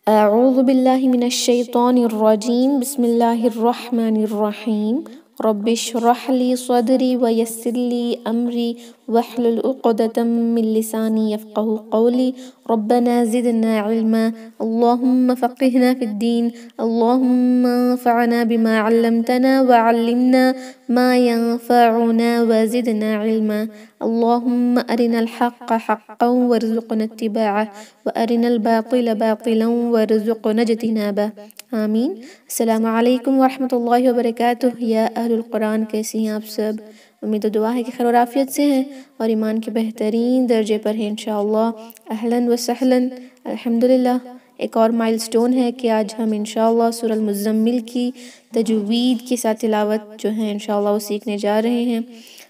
أعوذ بالله من الشيطان الرجيم بسم الله الرحمن الرحيم رب اشرح لي صدري ويسر لي أمري واحلل عقدة من لساني يفقه قولي ربنا زدنا علما اللهم فقهنا في الدين اللهم انفعنا بما علمتنا وعلمنا ما ينفعنا وزدنا علما اللهم أرنا الحق حقا وارزقنا اتباعه وأرنا الباطل باطلا وارزقنا اجتنابه آمین۔ السلام علیکم ورحمۃ اللہ وبرکاتہ۔ یا اہل القرآن، کیسی ہیں آپ سب؟ امید و دعا ہے کہ خیر و عافیت سے ہیں اور ایمان کے بہترین درجے پر ہیں انشاءاللہ۔ اہلاً و سہلاً۔ الحمدللہ ایک اور مائل سٹون ہے کہ آج ہم انشاءاللہ سورہ المزمل کی تجوید کے ساتھ تلاوت جو ہے انشاءاللہ وہ سیکھنے جا رہے ہیں۔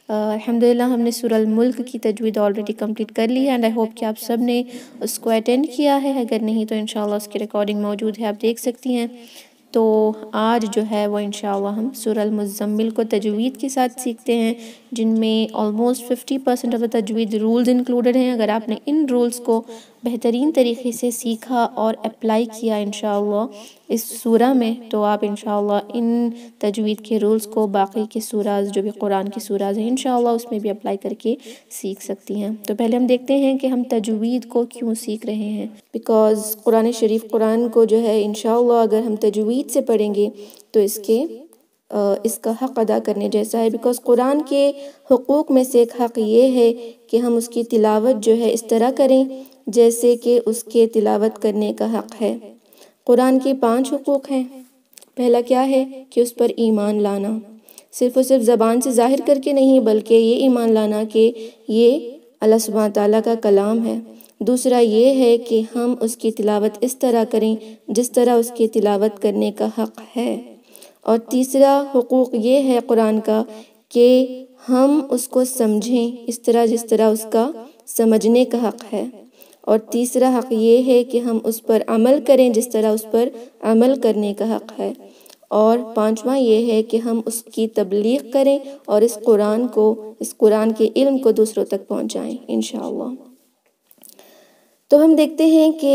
الحمدللہ ہم نے سورہ الملک کی تجوید آلریڈی کمپلیٹ کر لی ہے اینڈ آئی ہوپ کہ آپ سب نے اس کو اٹینڈ کیا ہے، اگر نہیں تو انشاءاللہ اس کی ریکارڈنگ موجود ہے، آپ دیکھ سکتی ہیں۔ تو آج جو ہے وہ انشاءاللہ ہم سورہ المزمل کو تجوید کے ساتھ سیکھتے ہیں، جن میں آلموسٹ 50% آف دا تجوید رولز انکلوڈڈ ہیں۔ اگر آپ نے ان رولز کو بہترین طریقے سے سیکھا اور اپلائی کیا انشاءاللہ اس سورہ میں، تو آپ انشاءاللہ ان تجوید کے رولز کو باقی کے سوراز جو بھی قرآن کی سوراز ہیں انشاءاللہ اس میں بھی اپلائی کر کے سیکھ سکتی ہیں۔ تو پہلے ہم دیکھتے ہیں کہ ہم تجوید کو کیوں سیکھ رہے ہیں، بیکاز قرآن شریف قرآن کو جو ہے انشاءاللہ اگر ہم تجوید سے پڑھیں گے تو اس کا حق ادا کرنے جیسا ہے، بیکاز قرآن کے حقوق میں سے ایک حق یہ ہے کہ ہم اس کی تلاوت جو ہے اس طرح کریں جیسے کہ اس کے تلاوت کرنے کا حق ہے۔ قرآن کے 5 حقوق ہیں۔ پہلا کیا ہے کہ اس پر ایمان لانا، صرف اور صرف زبان سے ظاہر کر کے نہیں بلکہ یہ ایمان لانا کہ یہ اللہ سبحانہ تعالیٰ کا کلام ہے۔ دوسرا یہ ہے کہ ہم اس کی تلاوت اس طرح کریں جس طرح اس کی تلاوت کرنے کا حق ہے۔ اور تیسرا حقوق یہ ہے قرآن کا کہ ہم اس کو سمجھیں اس طرح جس طرح اس کا سمجھنے کا حق ہے۔ اور تیسرا حق یہ ہے کہ ہم اس پر عمل کریں جس طرح اس پر عمل کرنے کا حق ہے۔ اور 5واں یہ ہے کہ ہم اس کی تبلیغ کریں اور اس قرآن کے علم کو دوسروں تک پہنچائیں انشاءاللہ۔ تو ہم دیکھتے ہیں کہ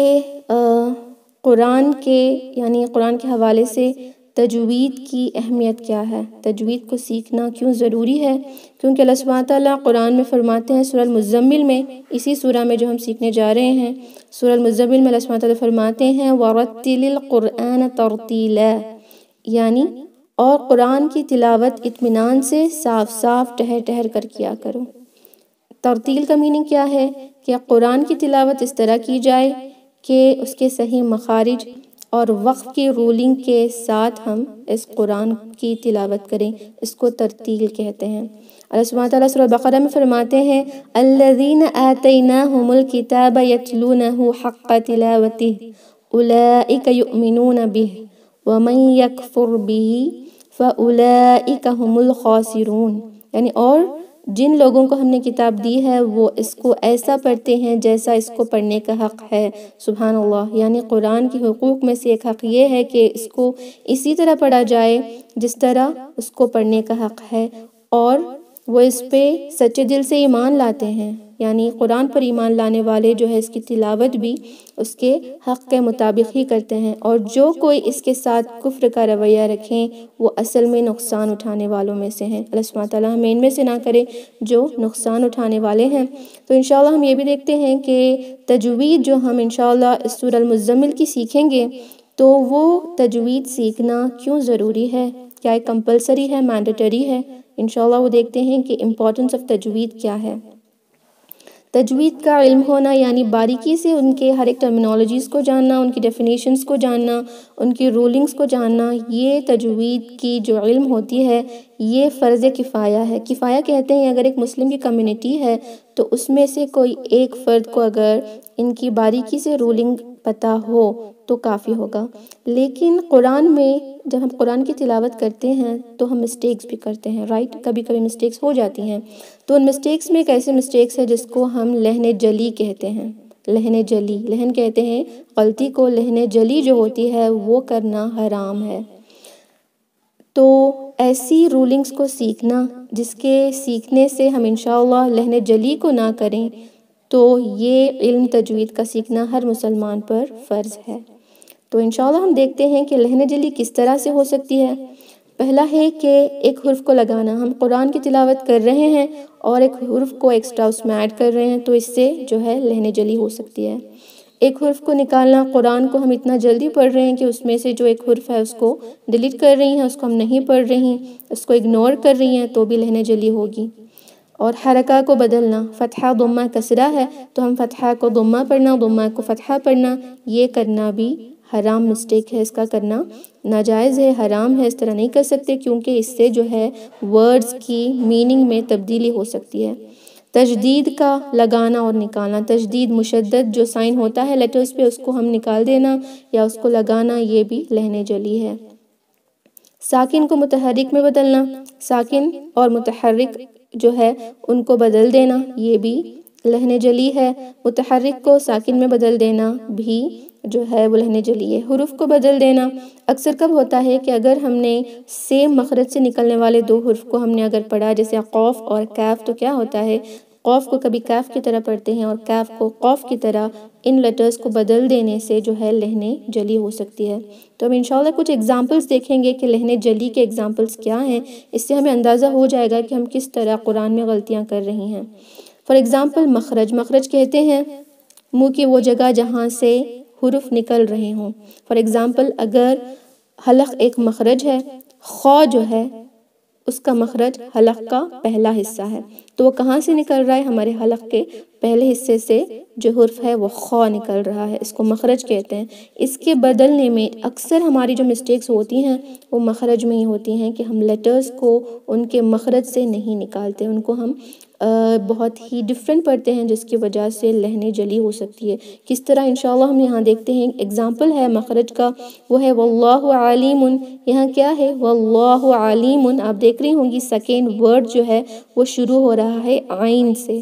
قرآن کے حوالے سے تجوید کی اہمیت کیا ہے، تجوید کو سیکھنا کیوں ضروری ہے، کیونکہ اللہ سبحانہ تعالیٰ قرآن میں فرماتے ہیں سورہ المزمل میں، اسی سورہ میں جو ہم سیکھنے جا رہے ہیں سورہ المزمل میں اللہ سبحانہ تعالیٰ فرماتے ہیں وَرَتِّلِ الْقُرْآنَ تَرْتِيلًا، یعنی اور قرآن کی تلاوت اطمینان سے صاف صاف ٹہر ٹہر کر کیا کرو۔ ترتیل کا میننگ کیا ہے کہ قرآن کی تلاوت اس طرح کی جائے کہ اس کے صحیح مخارج اور وقف کی رولنگ کے ساتھ ہم اس قرآن کی تلاوت کریں، اس کو ترتیل کہتے ہیں۔ اللہ سبحانہ تعالیٰ سورہ بقرہ میں فرماتے ہیں الذین آتیناہم الکتاب یتلونہ حق تلاوتہ اولئک یؤمنون بہ ومن یکفر بہ فاولئک هم الخاسرون، یعنی اور جن لوگوں کو ہم نے کتاب دی ہے وہ اس کو ایسا پڑھتے ہیں جیسا اس کو پڑھنے کا حق ہے۔ سبحان اللہ، یعنی قرآن کے حقوق میں سے ایک حق یہ ہے کہ اس کو اسی طرح پڑھا جائے جس طرح اس کو پڑھنے کا حق ہے، اور وہ اس پہ سچے دل سے ایمان لاتے ہیں، یعنی قرآن پر ایمان لانے والے جو ہے اس کی تلاوت بھی اس کے حق کے مطابق ہی کرتے ہیں، اور جو کوئی اس کے ساتھ کفر کا رویہ رکھیں وہ اصل میں نقصان اٹھانے والوں میں سے ہیں۔ اللہ سبحانہ تعالیٰ ہمیں ان میں سے نہ کرے جو نقصان اٹھانے والے ہیں۔ تو انشاءاللہ ہم یہ بھی دیکھتے ہیں کہ تجوید جو ہم انشاءاللہ اس سورہ المزمل کی سیکھیں گے تو وہ تجوید سیکھنا کیوں ضروری ہے، کیا ایک کمپلسری ہے، مینڈیٹری ہے؟ انشاءاللہ وہ دیکھتے ہیں کہ امپورٹنس آف تجوید کیا ہے۔ تجوید کا علم ہونا یعنی باریکی سے ان کے ہر ایک ٹرمینالوجیز کو جاننا، ان کی ڈیفینیشنز کو جاننا، ان کی رولنگز کو جاننا، یہ تجوید کی جو علم ہوتی ہے یہ فرض کفایہ ہے۔ کفایہ کہتے ہیں اگر ایک مسلم کی کمیونٹی ہے تو اس میں سے کوئی ایک فرد کو اگر ان کی باریکی سے رولنگ پتہ ہو تو کافی ہوگا۔ لیکن قرآن میں جب ہم قرآن کی تلاوت کرتے ہیں تو ہم مسٹیکس بھی کرتے ہیں، رائٹ؟ کبھی کبھی مسٹیکس ہو جاتی ہیں، تو ان مسٹیکس میں ایک ایسے مسٹیکس ہے جس کو ہم لہن جلی کہتے ہیں۔ لہن جلی، لہن کہتے ہیں غلطی کو، لہن جلی جو ہوتی ہے وہ کرنا حرام ہے۔ تو ایسی رولنگز کو سیکھنا جس کے سیکھنے سے ہم انشاءاللہ لہن جلی کو نہ کریں، تو یہ علم تجوید کا سیکھنا ہر مسلمان پر فرض ہے۔ تو انشاءاللہ ہم دیکھتے ہیں کہ لہن جلی کس طرح سے ہو سکتی ہے۔ پہلا ہے کہ ایک حرف کو لگانا، ہم قرآن کی تلاوت کر رہے ہیں اور ایک حرف کو ایکسٹرا اس میں ایڈ کر رہے ہیں تو اس سے جو ہے لہن جلی ہو سکتی ہے۔ ایک حرف کو نکالنا، قرآن کو ہم اتنا جلدی پڑھ رہے ہیں کہ اس میں سے جو ایک حرف ہے اس کو ڈیلیٹ کر رہی ہیں، اس کو ہم نہیں پڑھ رہی ہیں، اس کو اگنور کر رہی ہیں تو بھی لہن جلی ہوگی۔ اور حرکہ کو بدلنا، فتحہ ضمہ کسرہ ہے تو ہم فتحہ کو ضمہ پڑھنا، ضمہ کو فتحہ پڑھنا، یہ کرنا بھی حرام مسٹیک ہے، اس کا کرنا ناجائز ہے، حرام ہے، اس طرح نہیں کر سکتے کیونکہ اس سے جو ہے ورڈز کی میننگ میں تبدیلی ہو سکتی ہے۔ تجدید کا لگانا اور نکالنا، تجدید مشدد جو سائن ہوتا ہے لیٹرز پہ اس کو ہم نکال دینا یا اس کو لگانا، یہ بھی لہن جلی ہے۔ ساکن کو متحرک میں بدلنا، ساکن اور متحرک جو ہے ان کو بدل دینا، یہ بھی لہن جلی ہے۔ متحرک کو ساکن میں بدل دینا بھی جو ہے وہ لہن جلی ہے۔ حروف کو بدل دینا اکثر کب ہوتا ہے کہ اگر ہم نے سیم مخرج سے نکلنے والے دو حروف کو ہم نے اگر پڑھا، جیسے قوف اور کاف، تو کیا ہوتا ہے قوف کو کبھی کاف کی طرح پڑھتے ہیں اور کاف کو قوف کی طرح، ان لیٹرز کو بدل دینے سے جو ہے لہن جلی ہو سکتی ہے۔ تو ہم انشاءاللہ کچھ ایگزامپلز دیکھیں گے کہ لہن جلی کے ایگزامپلز کیا ہیں، اس سے ہمیں اندازہ ہو جائے گا کہ ہم کس طرح قرآن میں غلطیاں کر رہی ہیں۔ فار ایگزامپل مخرج، مخرج کہتے ہیں منہ کی وہ جگہ جہاں سے حروف نکل رہے ہوں۔ فار ایگزامپل اگر حلق ایک مخرج ہے، خا جو ہے اس کا مخرج حلق کا پہلا حصہ ہے تو وہ کہاں سے نکل رہا ہے؟ ہمارے حلق کے پہلے حصے سے جو حرف ہے وہ خا نکل رہا ہے، اس کو مخرج کہتے ہیں۔ اس کے بدلنے میں اکثر ہماری جو مسٹیکس ہوتی ہیں وہ مخرج میں ہی ہوتی ہیں کہ ہم لیٹرز کو ان کے مخرج سے نہیں نکالتے، ان کو ہم بہت ہی ڈیفرنٹ پڑھتے ہیں جس کی وجہ سے لہن جلی ہو سکتی ہے۔ کس طرح انشاءاللہ ہم یہاں دیکھتے ہیں، ایگزامپل ہے مخرج کا، وہ ہے واللہ علیم۔ یہاں کیا ہے؟ واللہ علیم۔ آپ دیکھ رہی ہوں گی سیکنڈ ورڈ جو ہے وہ شروع ہو رہا ہے عین سے،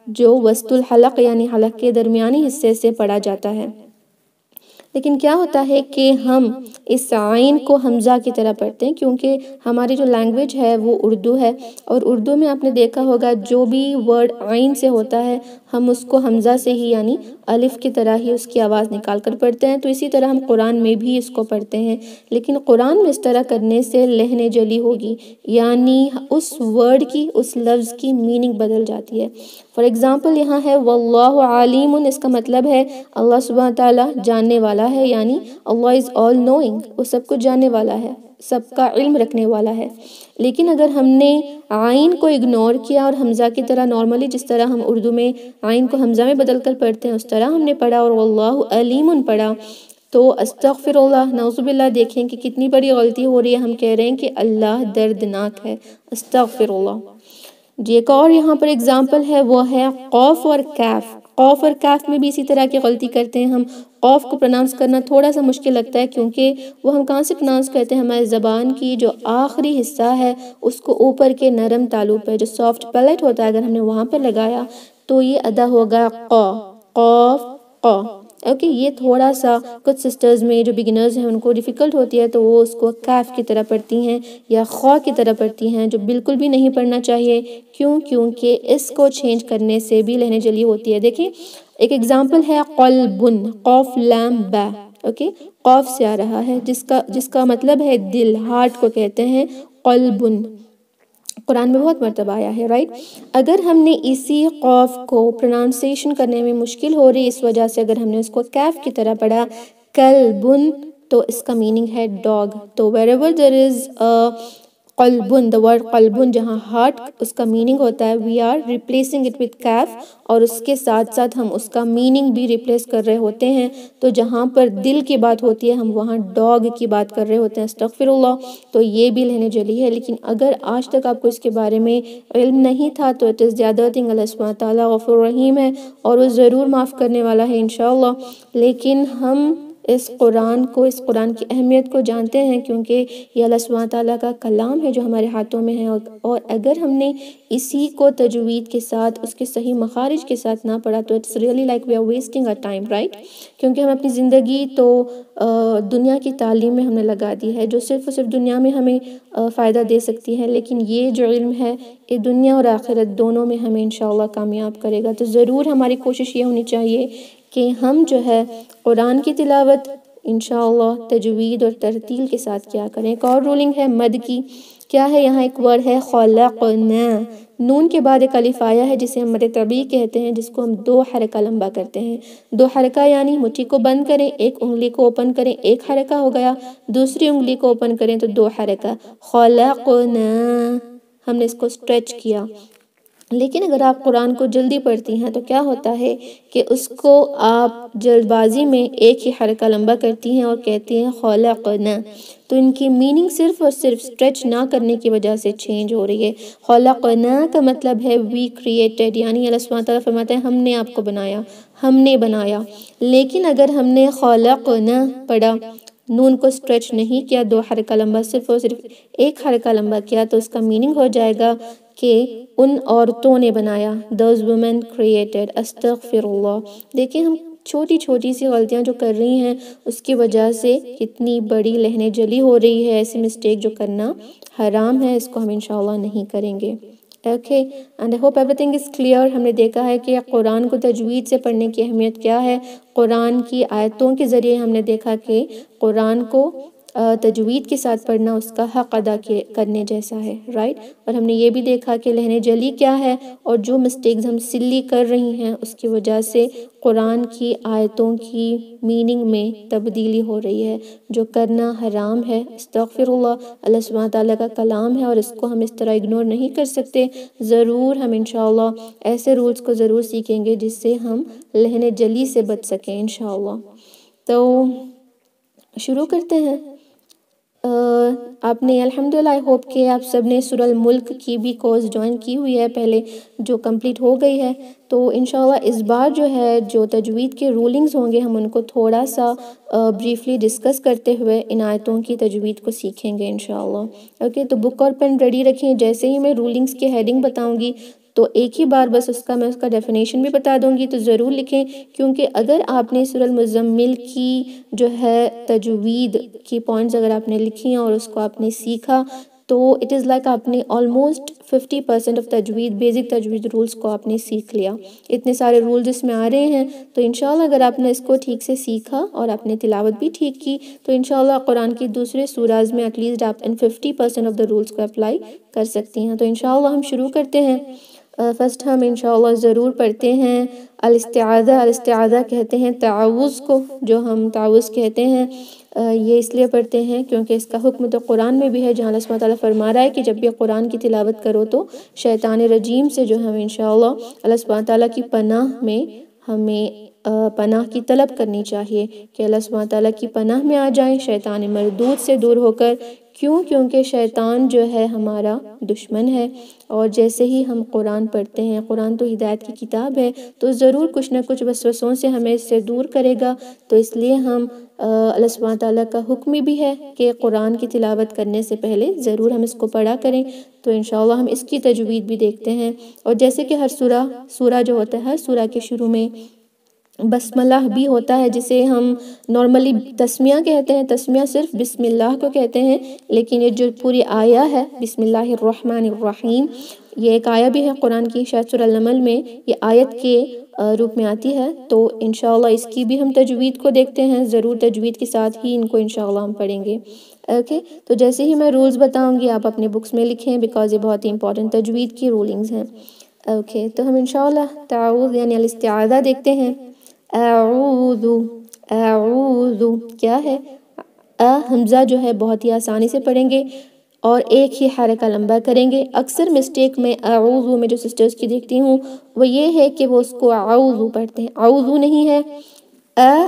جو وسط الحلق یعنی حلق کے درمیانی حصے سے پڑھا جاتا ہے۔ لیکن کیا ہوتا ہے کہ ہم اس عین کو حمزہ کی طرح پڑھتے ہیں کیونکہ ہماری جو لینگویج ہے وہ اردو ہے، اور اردو میں آپ نے دیکھا ہوگا جو بھی ورڈ عین سے ہوتا ہے ہم اس کو حمزہ سے ہی یعنی الف کی طرح ہی اس کی آواز نکال کر پڑھتے ہیں، تو اسی طرح ہم قرآن میں بھی اس کو پڑھتے ہیں۔ لیکن قرآن میں اس طرح کرنے سے لہن جلی ہوگی، یعنی اس ورڈ کی، اس لفظ کی میننگ بدل جاتی ہے۔ فار ایگزامپل یہاں ہے واللہ علیم، اس کا مطلب ہے اللہ سبحانہ تعالیٰ جاننے والا ہے، یعنی اللہ از آل نوئنگ، وہ سب کچھ جاننے والا ہے، سب کا علم رکھنے والا ہے۔ لیکن اگر ہم نے عین کو اگنور کیا اور حمزہ کی طرح نارملی جس طرح ہم اردو میں عین کو حمزہ میں بدل کر پڑھتے ہیں اس طرح ہم نے پڑھا اور واللہ علیم پڑھا، تو استغفر اللہ، نعوذ باللہ، دیکھیں کہ کتنی بڑی غلطی ہو رہی ہے۔ ہم کہہ رہے ہیں کہ اللہ دردناک ہے، استغفر اللہ۔ جی ایک اور یہاں پر ایگزامپل ہے، وہ ہے قوف اور کاف۔ قوف اور کاف میں بھی اسی طرح کی غلطی کرتے ہیں ہم۔ قوف کو پروناؤنس کرنا تھوڑا سا مشکل لگتا ہے کیونکہ وہ ہم کہاں سے پروناؤنس کرتے ہیں؟ ہمارے زبان کی جو آخری حصہ ہے اس کو اوپر کے نرم تالو پہ جو سافٹ پیلیٹ ہوتا ہے اگر ہم نے وہاں پر لگایا تو یہ ادا ہوگا قا، قوف قا۔ اوکے، یہ تھوڑا سا کچھ سسٹرز میں جو بگنرز ہیں ان کو ڈیفیکلٹ ہوتی ہے تو وہ اس کو کاف کی طرح پڑھتی ہیں یا خا کی طرح پڑھتی ہیں، جو بالکل بھی نہیں پڑھنا چاہیے۔ کیونکہ اس کو چینج کرنے سے بھی لہن جلی ہوتی ہے۔ دیکھیں ایک ایگزامپل ہے قلبن، قوف لام با، اوکے، قوف سے آ رہا ہے جس کا مطلب ہے دل، ہارٹ کو کہتے ہیں قلبن، قرآن میں بہت مرتبہ آیا ہے، رائٹ۔ اگر ہم نے اسی قوف کو پروناؤنسیشن کرنے میں مشکل ہو رہی اس وجہ سے اگر ہم نے اس کو کیف کی طرح پڑھا کلبن تو اس کا میننگ ہے ڈاگ۔ تو wherever there is قلبن، the word قلبن، جہاں ہارٹ اس کا میننگ ہوتا ہے we are replacing it with کیف، اور اس کے ساتھ ساتھ ہم اس کا میننگ بھی ریپلیس کر رہے ہوتے ہیں۔ تو جہاں پر دل کی بات ہوتی ہے ہم وہاں ڈاگ کی بات کر رہے ہوتے ہیں، استغفر اللہ، تو یہ بھی لہن جلی ہے۔ لیکن اگر آج تک آپ کو اس کے بارے میں علم نہیں تھا تو it is the other thing، اللہ سبحانہ تعالیٰ غفور رحیم ہے اور وہ ضرور معاف کرنے والا ہے انشاءاللہ۔ لیکن ہم اس قرآن کی اہمیت کو جانتے ہیں کیونکہ یہ اللہ سبحانہ تعالیٰ کا کلام ہے جو ہمارے ہاتھوں میں ہے، اور اگر ہم نے اسی کو تجوید کے ساتھ اس کے صحیح مخارج کے ساتھ نہ پڑھا تو it's really like we are wasting our time، right؟ کیونکہ ہم اپنی زندگی تو دنیا کی تعلیم میں ہم نے لگا دی ہے جو صرف اور صرف دنیا میں ہمیں فائدہ دے سکتی ہے، لیکن یہ جو علم ہے یہ دنیا اور آخرت دونوں میں ہمیں انشاءاللہ کامیاب کرے گا۔ تو ضرور ہماری کوشش یہ ہونی چاہیے کہ ہم جو ہے قرآن کی تلاوت انشاءاللہ تجوید اور ترتیل کے ساتھ کیا کریں۔ ایک اور رولنگ ہے مد کی، کیا ہے یہاں ایک ورڈ ہے خلقنا، نون کے بعد ایک الف آیا ہے جسے ہم مد طبیعی کہتے ہیں، جس کو ہم 2 حرکہ لمبا کرتے ہیں۔ 2 حرکہ یعنی مٹھی کو بند کریں، ایک انگلی کو اوپن کریں، 1 حرکہ ہو گیا، دوسری انگلی کو اوپن کریں تو 2 حرکہ، خلقنا، ہم نے اس کو اسٹریچ کیا۔ لیکن اگر آپ قرآن کو جلدی پڑھتی ہیں تو کیا ہوتا ہے کہ اس کو آپ جلد بازی میں ایک ہی حرکہ لمبا کرتی ہیں اور کہتی ہیں خلقنا، تو ان کی میننگ صرف اور صرف اسٹریچ نہ کرنے کی وجہ سے چینج ہو رہی ہے۔ خلقنا کا مطلب ہے وی کریٹڈ، یعنی اللہ سبحانہ تعالیٰ فرماتے ہیں ہم نے آپ کو بنایا، ہم نے بنایا۔ لیکن اگر ہم نے خلقنا پڑھا، نون کو اسٹریچ نہیں کیا، 2 حرکہ لمبا، صرف اور صرف 1 حرکہ لمبا کیا، تو اس کا میننگ ہو جائے گا کہ ان عورتوں نے بنایا، those women created، استغفر اللہ۔ دیکھیں ہم چھوٹی چھوٹی سی غلطیاں جو کر رہی ہیں اس کی وجہ سے کتنی بڑی لہنے جلی ہو رہی ہے۔ ایسی مسٹیک جو کرنا حرام ہے، اس کو ہم انشاءاللہ نہیں کریں گے۔ Okay and I hope every thing is clear. ہم نے دیکھا ہے کہ قرآن کو تجوید سے پڑھنے کی اہمیت کیا ہے، قرآن کی آیتوں کے ذریعے ہم نے دیکھا کہ قرآن کو تجوید کے ساتھ پڑھنا اس کا حق ادا کرنے جیسا ہے، رائٹ۔ اور ہم نے یہ بھی دیکھا کہ لہنے جلی کیا ہے، اور جو مسٹیکس ہم سلی کر رہی ہیں اس کی وجہ سے قرآن کی آیتوں کی میننگ میں تبدیلی ہو رہی ہے، جو کرنا حرام ہے۔ استغفر اللہ، اللہ سبحانہ تعالیٰ کا کلام ہے اور اس کو ہم اس طرح اگنور نہیں کر سکتے۔ ضرور ہم انشاءاللہ ایسے رولز کو ضرور سیکھیں گے جس سے ہم لہنے جلی سے بچ سکیں انشاءاللہ۔ تو شروع کرتے ہیں۔ آپ نے الحمدللہ آئی ہوپ کہ آپ سب نے سورہ الملک کی بھی کورس جوائن کی ہوئی ہے پہلے، جو کمپلیٹ ہو گئی ہے۔ تو انشاءاللہ اس بار جو ہے جو تجوید کے رولنگز ہوں گے ہم ان کو تھوڑا سا بریفلی ڈسکس کرتے ہوئے ان آیتوں کی تجوید کو سیکھیں گے انشاءاللہ۔ اوکے، تو بک اور پین ریڈی رکھیں۔ جیسے ہی میں رولنگز کے ہیڈنگ بتاؤں گی تو ایک ہی بار بس میں اس کا ڈیفینیشن بھی بتا دوں گی، تو ضرور لکھیں، کیونکہ اگر آپ نے سورہ المزمل کی جو ہے تجوید کی پوائنٹس اگر آپ نے لکھی ہیں اور اس کو آپ نے سیکھا تو اٹ از لائک آپ نے آلموسٹ 50% آف تجوید، بیسک تجوید رولز کو آپ نے سیکھ لیا۔ اتنے سارے رولز اس میں آ رہے ہیں، تو انشاءاللہ اگر آپ نے اس کو ٹھیک سے سیکھا اور آپ نے تلاوت بھی ٹھیک کی تو انشاءاللہ قرآن کی دوسرے سوراز میں ایٹ لیسٹ آپ ان 50% آف دا رولز کو اپلائی کر سکتی ہیں۔ تو انشاءاللہ ہم شروع کرتے ہیں۔ فرسٹ ہم انشاءاللہ ضرور پڑھتے ہیں الاستعاذہ۔ الاستعاذہ کہتے ہیں تعوذ کو، جو ہم تعوذ کہتے ہیں، یہ اس لیے پڑھتے ہیں کیونکہ اس کا حکم تو قرآن میں بھی ہے، جہاں اللہ سبحانہ تعالیٰ فرما رہا ہے کہ جب بھی قرآن کی تلاوت کرو تو شیطان رجیم سے جو ہم انشاءاللہ اللہ سبحانہ تعالیٰ کی پناہ میں ہمیں پناہ کی طلب کرنی چاہیے کہ اللہ سبحانہ تعالیٰ کی پناہ میں آ جائیں شیطان مردود سے دور ہو کر۔ کیوں؟ کیونکہ شیطان جو ہے ہمارا دشمن ہے، اور جیسے ہی ہم قرآن پڑھتے ہیں، قرآن تو ہدایت کی کتاب ہے، تو ضرور کچھ نہ کچھ وسوسوں سے ہمیں اس سے دور کرے گا۔ تو اس لیے ہم اللہ سبحانہ تعالیٰ کا حکم بھی ہے کہ قرآن کی تلاوت کرنے سے پہلے ضرور ہم اس کو پڑھا کریں۔ تو انشاءاللہ ہم اس کی تجوید بھی دیکھتے ہیں۔ اور جیسے کہ ہر سورہ جو ہوتا ہے، ہر سورہ کے شروع میں بسملہ بھی ہوتا ہے، جسے ہم نارملی تسمیہ کہتے ہیں۔ تسمیہ صرف بسم اللہ کو کہتے ہیں، لیکن یہ جو پوری آیہ ہے بسم اللہ الرحمن الرحیم، یہ ایک آیہ بھی ہے قرآن کی، شاید سورہ النمل میں یہ آیت کے روپ میں آتی ہے۔ تو انشاءاللہ اس کی بھی ہم تجوید کو دیکھتے ہیں، ضرور تجوید کے ساتھ ہی ان کو انشاءاللہ ہم پڑھیں گے۔ اوکے، تو جیسے ہی میں رولز بتاؤں گی آپ اپنے بکس میں لکھیں، بیکاز یہ بہت ہی امپورٹنٹ تجوید کی رولنگز ہیں۔ اوکے، تو ہم انشاءاللہ تعوذ یعنی الاستعاذہ دیکھتے ہیں۔ اعوذ، اعوذ کیا ہے؟ حمزہ جو ہے بہت ہی آسانی سے پڑھیں گے اور ایک ہی حرکہ لمبا کریں گے۔ اکثر مسٹیک میں اعوذ میں جو سسٹرز کی دیکھتی ہوں وہ یہ ہے کہ وہ اس کو اعوذ پڑھتے ہیں، اعوذ نہیں ہے،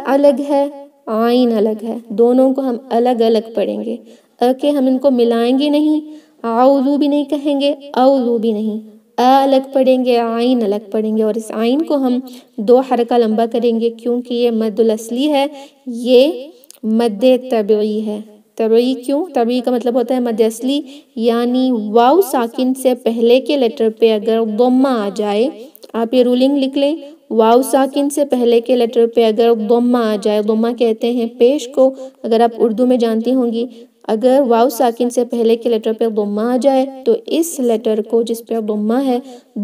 الگ ہے، عین الگ ہے، دونوں کو ہم الگ الگ پڑھیں گے۔ اوکے، ہم ان کو ملائیں گے نہیں، اعوذ بھی نہیں کہیں گے، اعوذ بھی نہیں، الگ پڑھیں گے، عین الگ پڑھیں گے، اور اس عین کو ہم 2 حرکہ لمبا کریں گے کیونکہ یہ مد الاصلی ہے، یہ مد طبعی ہے۔ طبعی کیوں؟ طبعی کا مطلب ہوتا ہے مد اصلی، یعنی واو ساکن سے پہلے کے لیٹر پہ اگر ضمہ آ جائے، آپ یہ رولنگ لکھ لیں، واو ساکن سے پہلے کے لیٹر پہ اگر ضمہ آ جائے، ضمہ کہتے ہیں پیش کو، اگر آپ اردو میں جانتی ہوں گی اگر واو ساکن سے پہلے کے لیٹر پہ ضمہ آ جائے تو اس لیٹر کو جس پہ ضمہ ہے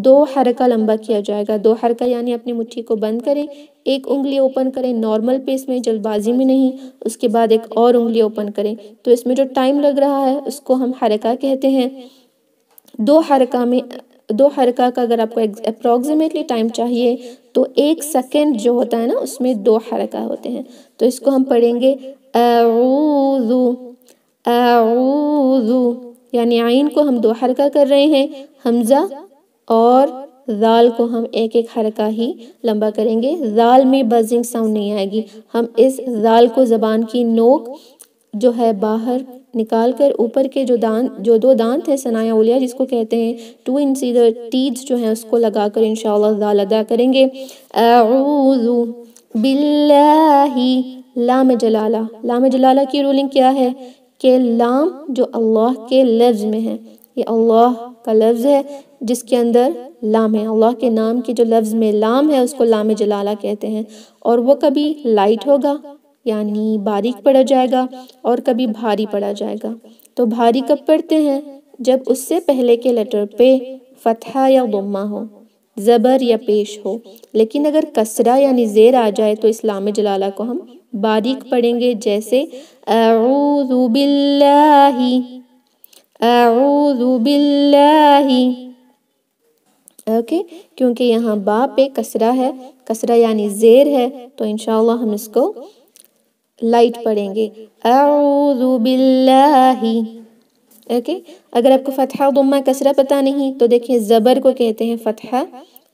2 حرکہ لمبا کیا جائے گا. 2 حرکہ یعنی اپنی مٹھی کو بند کریں, ایک انگلی اوپن کریں نارمل پیس میں, جلد بازی میں نہیں, اس کے بعد ایک اور انگلی اوپن کریں. تو اس میں جو ٹائم لگ رہا ہے اس کو ہم حرکہ کہتے ہیں. 2 حرکہ کا اگر آپ کو اپروکسیمیٹلی ٹائم چاہیے تو 1 سیکنڈ جو ہوتا ہے نا اس میں 2 حرکہ ہوتے ہیں. تو اس کو ہم پڑھیں گے اعوذ اعوذ, یعنی عین کو ہم 2 حرکہ کر رہے ہیں, حمزہ اور ذال کو ہم ایک حرکہ ہی لمبا کریں گے. ذال میں بزنگ ساؤنڈ نہیں آئے گی. ہم اس ذال کو زبان کی نوک جو ہے باہر نکال کر اوپر کے جو 2 دانت ہیں ثنایا علیہ جس کو کہتے ہیں 2 انسیزر ٹیتھ جو ہیں اس کو لگا کر انشاءاللہ ذال ادا کریں گے. اعوذ باللہ, لام جلالہ. لام جلالہ کی رولنگ کیا ہے کہ لام جو اللہ کے لفظ میں ہے, یہ اللہ کا لفظ ہے جس کے اندر لام ہے. اللہ کے نام کی جو لفظ میں لام ہے اس کو لام جلالہ کہتے ہیں. اور وہ کبھی لائٹ ہوگا یعنی باریک پڑا جائے گا اور کبھی بھاری پڑا جائے گا. تو بھاری کب پڑھتے ہیں جب اس سے پہلے کے لیٹر پہ فتحہ یا ضمہ ہو, زبر یا پیش ہو. لیکن اگر کسرہ یعنی زیر آ جائے تو اس لام جلالہ کو ہم باریک پڑھیں گے, جیسے اعوذ باللہ اعوذ باللہ. اوکے, کیونکہ یہاں با پہ کسرہ ہے, کسرہ یعنی زیر ہے, تو انشاءاللہ ہم اس کو لائٹ پڑھیں گے اعوذ باللہ. اوکے, اگر آپ کو فتحہ ضمہ کسرہ پتہ نہیں تو دیکھیں زبر کو کہتے ہیں فتحہ,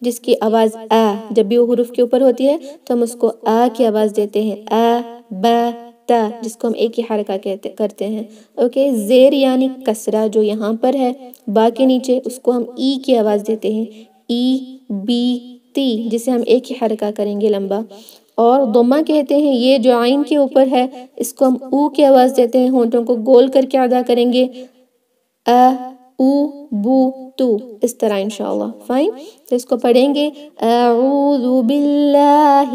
جس کی آواز آ جب بھی وہ حروف کے اوپر ہوتی ہے تو ہم اس کو آ کی آواز دیتے ہیں, آ با تا, جس کو ہم ایک ہی حرکہ کرتے ہیں. اوکے, زیر یعنی کسرہ جو یہاں پر ہے با کے نیچے, اس کو ہم ای کی آواز دیتے ہیں, ای بی تی, جسے ہم ایک ہی حرکہ کریں گے لمبا. اور ضمہ کہتے ہیں یہ جو عین کے اوپر ہے اس کو ہم او کی آواز دیتے ہیں, ہونٹوں کو گول کر کے ادا کریں گے ا او بو تو, اس طرح انشاءاللہ. فائن, تو اس کو پڑھیں گے اعوذ باللہ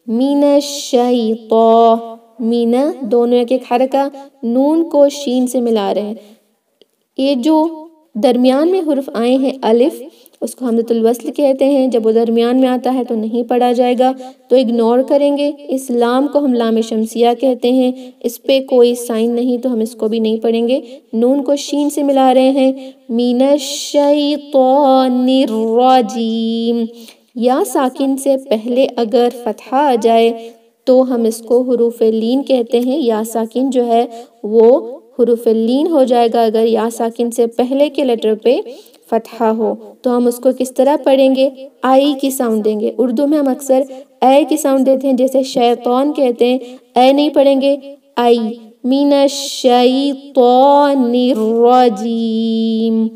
من الشیطان. مینا دونوں ایک حرکہ, نون کو شین سے ملا رہے ہیں. یہ جو درمیان میں حرف آئے ہیں الف, اس کو حمزۃ الوصل کہتے ہیں. جب وہ درمیان میں آتا ہے تو نہیں پڑھا جائے گا, تو اگنور کریں گے. اس لام کو ہم لام شمسیہ کہتے ہیں, اس پہ کوئی سائن نہیں تو ہم اس کو بھی نہیں پڑھیں گے. نون کو شین سے ملا رہے ہیں, من الشیطان الرجیم. یا ساکن سے پہلے اگر فتحہ آ جائے تو ہم اس کو حروف لین کہتے ہیں. یا ساکن جو ہے وہ حروف لین ہو جائے گا اگر یا ساکن سے پہلے کے لیٹر پہ فتحہ ہو. تو ہم اس کو کس طرح پڑھیں گے, آئی کی ساؤنڈ دیں گے. اردو میں ہم اکثر اے کی ساؤنڈ دیتے ہیں, جیسے شیطان کہتے ہیں, اے نہیں پڑھیں گے, آئی. من الشیطان الرجیم,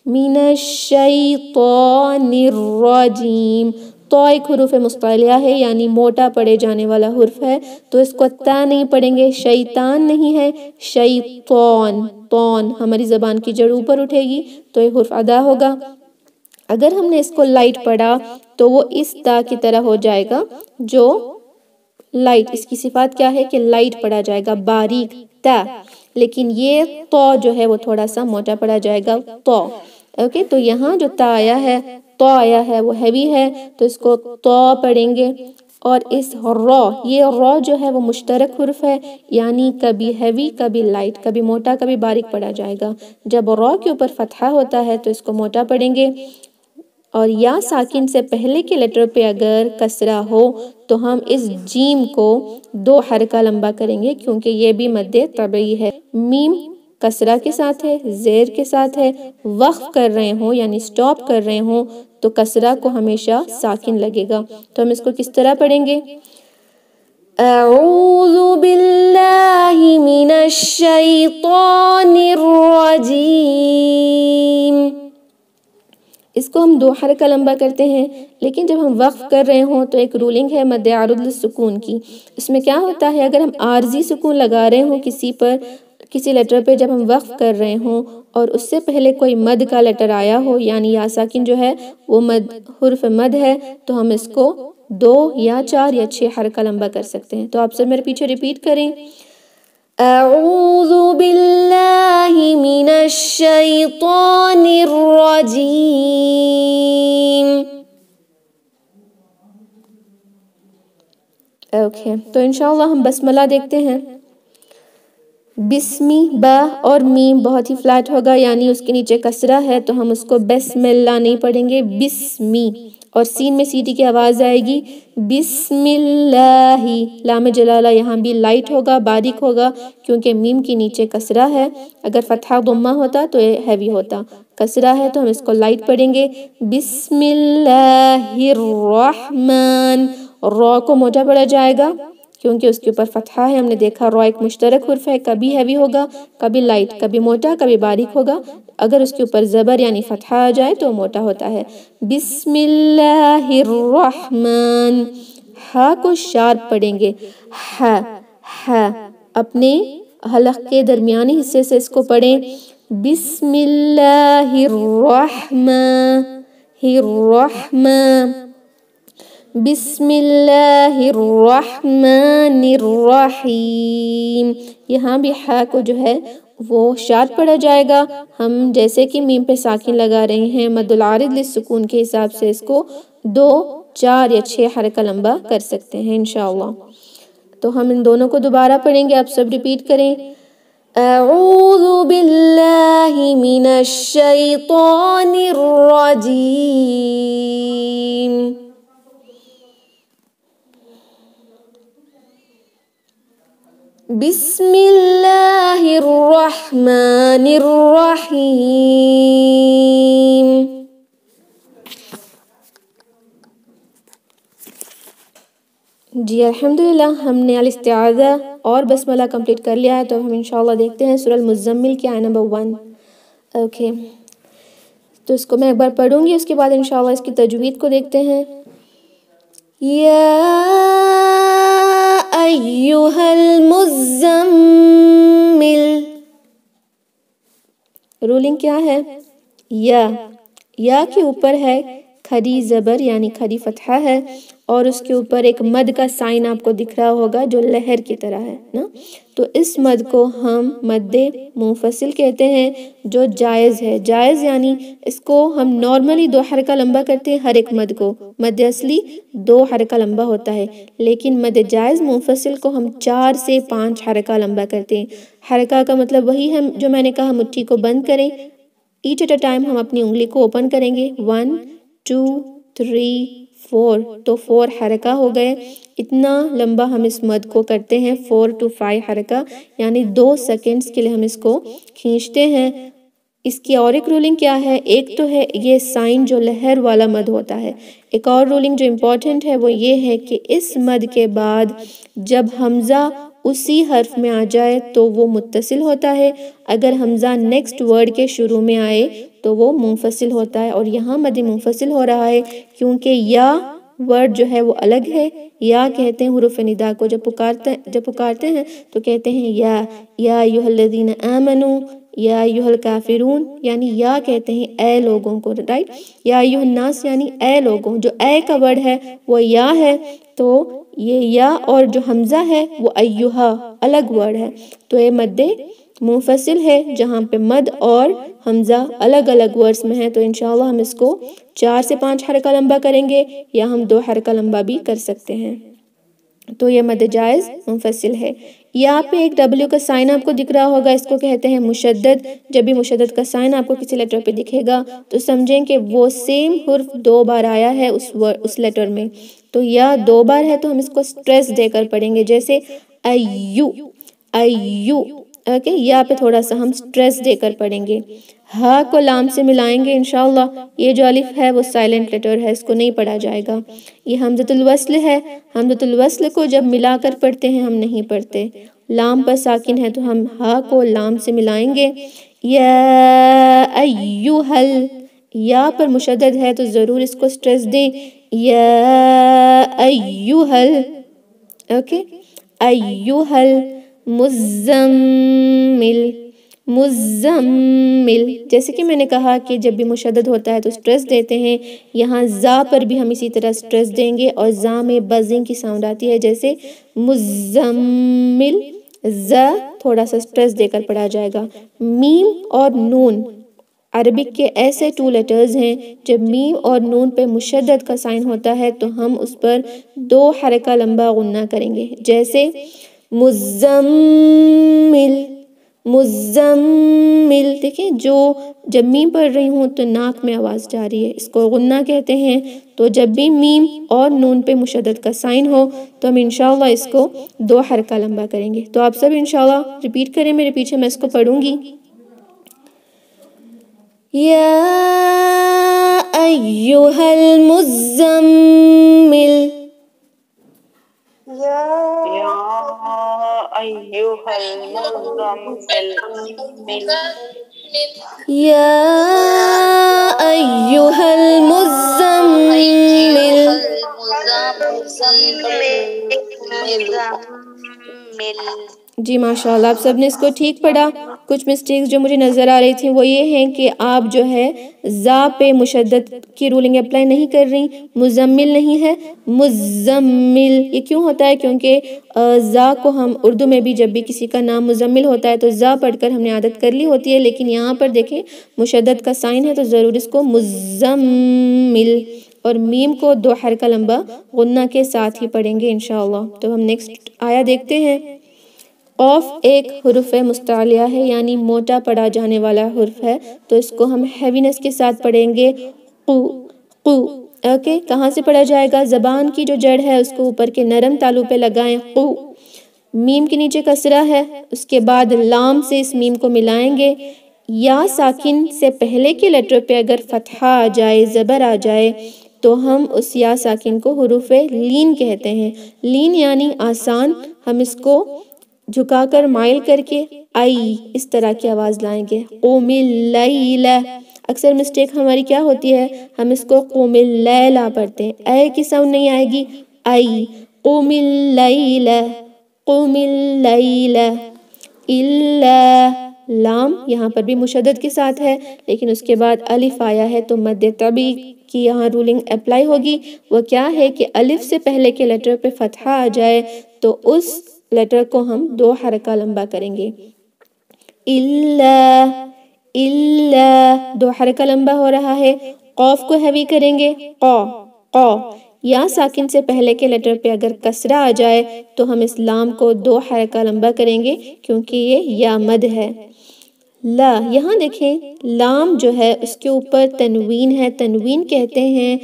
من الشیطان الرجیم. تو ایک حروف مستعلیہ ہے یعنی موٹا پڑھے جانے والا حرف ہے, تو اس کو تا نہیں پڑھیں گے, شیطان نہیں ہے, شیطان. طون ہماری زبان کی جڑ اوپر اٹھے گی تو یہ حرف ادا ہوگا. اگر ہم نے اس کو لائٹ پڑھا تو وہ اس تا کی طرح ہو جائے گا جو لائٹ, اس کی صفات کیا ہے کہ لائٹ پڑھا جائے گا, باریک تا. لیکن یہ تو جو ہے وہ تھوڑا سا موٹا پڑھا جائے گا, تو. اوکے, تو یہاں جو تا آیا ہے, تو آیا ہے, وہ ہیوی ہے, تو اس کو تو پڑھیں گے. اور اس را, یہ را جو ہے وہ مشترک حرف ہے, یعنی کبھی ہیوی کبھی لائٹ, کبھی موٹا کبھی باریک پڑھا جائے گا. جب را کے اوپر فتحہ ہوتا ہے تو اس کو موٹا پڑھیں گے. اور یا ساکن سے پہلے کے لیٹر پہ اگر کسرہ ہو تو ہم اس جیم کو 2 حرکہ لمبا کریں گے, کیونکہ یہ بھی مد طبعی ہے. میم کسرہ کے ساتھ ہے, زیر کے ساتھ ہے. وقف کر رہے ہوں یعنی سٹاپ کر رہے ہوں تو کسرہ کو ہمیشہ ساکن لگے گا. تو ہم اس کو کس طرح پڑھیں گے, اعوذ باللہ من الشیطان الرجیم. اس کو ہم 2 حرکہ لمبا کرتے ہیں, لیکن جب ہم وقف کر رہے ہوں تو ایک رولنگ ہے مد عارض للسکون کی. اس میں کیا ہوتا ہے, اگر ہم عارضی سکون لگا رہے ہوں کسی لیٹر پہ, جب ہم وقف کر رہے ہوں اور اس سے پہلے کوئی مد کا لیٹر آیا ہو, یعنی یا ساکن جو ہے وہ حرف مد ہے, تو ہم اس کو 2 یا 4 یا 6 حرکہ لمبا کر سکتے ہیں. تو آپ سب میرے پیچھے ریپیٹ کریں, اعوذ باللہ من الشیطان الرجیم. اوکے تو انشاءاللہ ہم بسملہ دیکھتے ہیں. بسمی با اور میم بہت ہی فلیٹ ہوگا، یعنی اس کے نیچے کسرہ ہے تو ہم اس کو بسم اللہ نہیں پڑھیں گے، بسمی. اور سین میں سیٹی کی آواز آئے گی بسم اللہ. لام جلالہ یہاں بھی لائٹ ہوگا، باریک ہوگا، کیونکہ میم کے نیچے کسرہ ہے. اگر فتحہ ضمہ ہوتا تو یہ ہیوی ہوتا، کسرہ ہے تو ہم اس کو لائٹ پڑھیں گے. بسم اللہ الرحمن. را کو موٹا پڑھا جائے گا کیونکہ اس کے اوپر فتحہ ہے. ہم نے دیکھا را ایک مشترک حرف ہے، کبھی ہیوی ہوگا، کبھی لائٹ، کبھی موٹا، کبھی باریک ہوگا. اگر اس کے اوپر زبر یعنی فتحہ آ جائے تو موٹا ہوتا ہے. بسم اللہ الرحمن. ہا کو شارپ پڑھیں گے، ہا ہا. اپنے حلق کے درمیانی حصے سے اس کو پڑھیں. بسم اللہ الرحمن الرحمن. بسم اللہ الرحمن الرحیم. یہاں بھی ہا کو جو ہے وہ شارپ پڑھا جائے گا. ہم جیسے کہ میم پہ ساکن لگا رہے ہیں، مد العارض للسکون کے حساب سے اس کو 2، 4 یا 6 حرکہ لمبا کر سکتے ہیں انشاءاللہ. تو ہم ان دونوں کو دوبارہ پڑھیں گے، آپ سب ریپیٹ کریں. اعوذ باللہ من الشیطان الرجیم. بسم اللہ الرحمن الرحیم. جی الحمدللہ ہم نے الاستعاذہ اور بسملہ کمپلیٹ کر لیا ہے. تو ہم انشاءاللہ دیکھتے ہیں سورہ المزمل کی آیت نمبر 1. اوکے تو اس کو میں ایک بار پڑھوں گی، اس کے بعد انشاءاللہ اس کی تجوید کو دیکھتے ہیں. یا ایہا المزمل. رولنگ کیا ہے؟ یا کے اوپر ہے کھڑی زبر یعنی کھڑی فتحہ ہے، اور اس کے اوپر ایک مد کا سائن آپ کو دکھ رہا ہوگا جو لہر کی طرح ہے نا. تو اس مد کو ہم مد منفصل کہتے ہیں جو جائز ہے. جائز یعنی اس کو ہم نارملی 2 حرکہ لمبا کرتے ہیں. ہر ایک مد کو مد اصلی 2 حرکہ لمبا ہوتا ہے، لیکن مد جائز منفصل کو ہم 4 سے 5 حرکہ لمبا کرتے ہیں. حرکہ کا مطلب وہی ہے جو میں نے کہا، مٹھی کو بند کریں. ایچ ایٹ اے ٹائم ہم اپنی انگلی کو اوپن کریں گے. 1 2 3 4. تو 4 حرکہ ہو گئے. اتنا لمبا ہم اس مد کو کرتے ہیں، 4 to 5 حرکہ، یعنی 2 سیکنڈز کے لیے ہم اس کو کھینچتے ہیں. اس کی اور ایک رولنگ کیا ہے؟ ایک تو ہے یہ سائن جو لہر والا مد ہوتا ہے. ایک اور رولنگ جو امپورٹنٹ ہے وہ یہ ہے کہ اس مد کے بعد جب حمزہ اسی حرف میں آ جائے تو وہ متصل ہوتا ہے. اگر حمزہ نیکسٹ ورڈ کے شروع میں آئے تو وہ منفصل ہوتا ہے. اور یہاں مد منفصل ہو رہا ہے کیونکہ یا ورڈ جو ہے وہ الگ ہے. یا کہتے ہیں حروف ندا کو، جب پکارتے ہیں تو کہتے ہیں یا ایھا الذین آمنوا، یا ایھا الکافرون، یعنی یا کہتے ہیں اے لوگوں کو، رائٹ. یا ایھا الناس یعنی اے لوگوں. جو اے کا ورڈ ہے وہ یا ہے، تو یہ یا اور جو حمزہ ہے وہ ایھا الگ ورڈ ہے. تو یہ مد منفصل ہے جہاں پہ مد اور حمزہ الگ الگ ورڈز میں ہیں. تو انشاءاللہ ہم اس کو 4 سے 5 حرکہ لمبا کریں گے یا ہم 2 حرکہ لمبا بھی کر سکتے ہیں. تو یہ مد جائز منفصل ہے. یہاں پہ ایک ڈبلیو کا سائن آپ کو دکھ رہا ہوگا، اس کو کہتے ہیں مشدد. جب بھی مشدد کا سائن آپ کو کسی لیٹر پہ دکھے گا تو سمجھیں کہ وہ سیم حرف 2 بار آیا ہے اس لیٹر میں. تو یا 2 بار ہے تو ہم اس کو سٹریس دے کر پڑھیں گے، جیسے ایو. اوکے، یا پہ تھوڑا سا ہم سٹریس دے کر پڑھیں گے. ہا کو لام سے ملائیں گے انشاءاللہ. یہ جو الف ہے وہ سائلنٹ لیٹر ہے، اس کو نہیں پڑھا جائے گا. یہ حمزۃ الوصل ہے. حمزۃ الوصل کو جب ملا کر پڑھتے ہیں ہم نہیں پڑھتے. لام پر ساکن ہے تو ہم ہا کو لام سے ملائیں گے. یا ایھا یا پر مشدد ہے تو ضرور اس کو سٹریس دیں. یا ایھا اوکے ایھا مزمل. جیسے کہ میں نے کہا کہ جب بھی مشدد ہوتا ہے تو سٹریس دیتے ہیں. یہاں زا پر بھی ہم اسی طرح سٹریس دیں گے، اور زا میں بزنگ کی ساؤنڈ آتی ہے، جیسے مزمل. ز تھوڑا سا اسٹریس دے کر پڑھا جائے گا. میم اور نون عربک کے ایسے 2 لیٹرز ہیں جب میم اور نون پہ مشدد کا سائن ہوتا ہے تو ہم اس پر 2 حرکہ لمبا غنہ کریں گے. جیسے مزمل، مزمل. دیکھیں جو جب میم پڑھ رہی ہوں تو ناک میں آواز جا رہی ہے، اس کو غنہ کہتے ہیں. تو جب بھی میم اور نون پہ مشدد کا سائن ہو تو ہم انشاءاللہ اس کو 2 حرکہ لمبا کریں گے. تو آپ سب انشاءاللہ ریپیٹ کریں میرے پیچھے، میں اس کو پڑھوں گی. یا ایھا المزمل، یا ایھا المزمل، یا ایھا المزمل. جی ماشاءاللہ آپ سب نے اس کو ٹھیک پڑھا. کچھ مسٹیکس جو مجھے نظر آ رہی تھیں وہ یہ ہیں کہ آپ جو ہے زا پہ مشدد کی رولنگ اپلائی نہیں کر رہی. مزمل نہیں ہے، مزمل. یہ کیوں ہوتا ہے؟ کیونکہ زا کو ہم اردو میں بھی جب بھی کسی کا نام مزمل ہوتا ہے تو زا پڑھ کر ہم نے عادت کر لی ہوتی ہے، لیکن یہاں پر دیکھیں مشدد کا سائن ہے تو ضرور اس کو مزمل اور میم کو 2 حرکہ لمبا غنہ کے ساتھ ہی پڑھیں گے انشاءاللہ. تو ہم نیکسٹ آیا دیکھتے ہیں. قوف ایک حرف مستعلیہ ہے، یعنی موٹا پڑھا جانے والا حرف ہے، تو اس کو ہم ہیوینس کے ساتھ پڑھیں گے. قو، قو. اوکے، کہاں سے پڑھا جائے گا؟ زبان کی جو جڑ ہے اس کو اوپر کے نرم تالو پہ لگائیں. قو. میم کے نیچے کسرہ ہے، اس کے بعد لام سے اس میم کو ملائیں گے. یا ساکن سے پہلے کے لیٹر پہ اگر فتحہ آ جائے، زبر آ جائے تو ہم اس یا ساکن کو حروف لین کہتے ہیں. لین یعنی آسان. ہم اس کو جھکا کر مائل کر کے آئی اس طرح کی آواز لائیں گے. قوم اللیل. اکثر مسٹیک ہماری کیا ہوتی ہے؟ ہم اس کو قوم اللیل پڑھتے ہیں، اے کی ساؤنڈ نہیں آئے گی، آئی. قوم اللیل، قوم اللیل. الا، لام یہاں پر بھی مشدد کے ساتھ ہے لیکن اس کے بعد الف آیا ہے تو مد طبیعی کی یہاں رولنگ اپلائی ہوگی. وہ کیا ہے کہ الف سے پہلے کے لیٹر پہ فتحہ آ جائے تو اس لیٹر کو ہم 2 حرکہ لمبا کریں گے. الا، الا. 2 حرکہ لمبا ہو رہا ہے. قوف کو ہیوی کریں گے. قو، قو. یا ساکن سے پہلے کے لیٹر پہ اگر کسرہ آ جائے تو ہم اس لام کو 2 حرکہ لمبا کریں گے کیونکہ یہ یا مد ہے. لا، یہاں دیکھیں لام جو ہے اس کے اوپر تنوین ہے. تنوین کہتے ہیں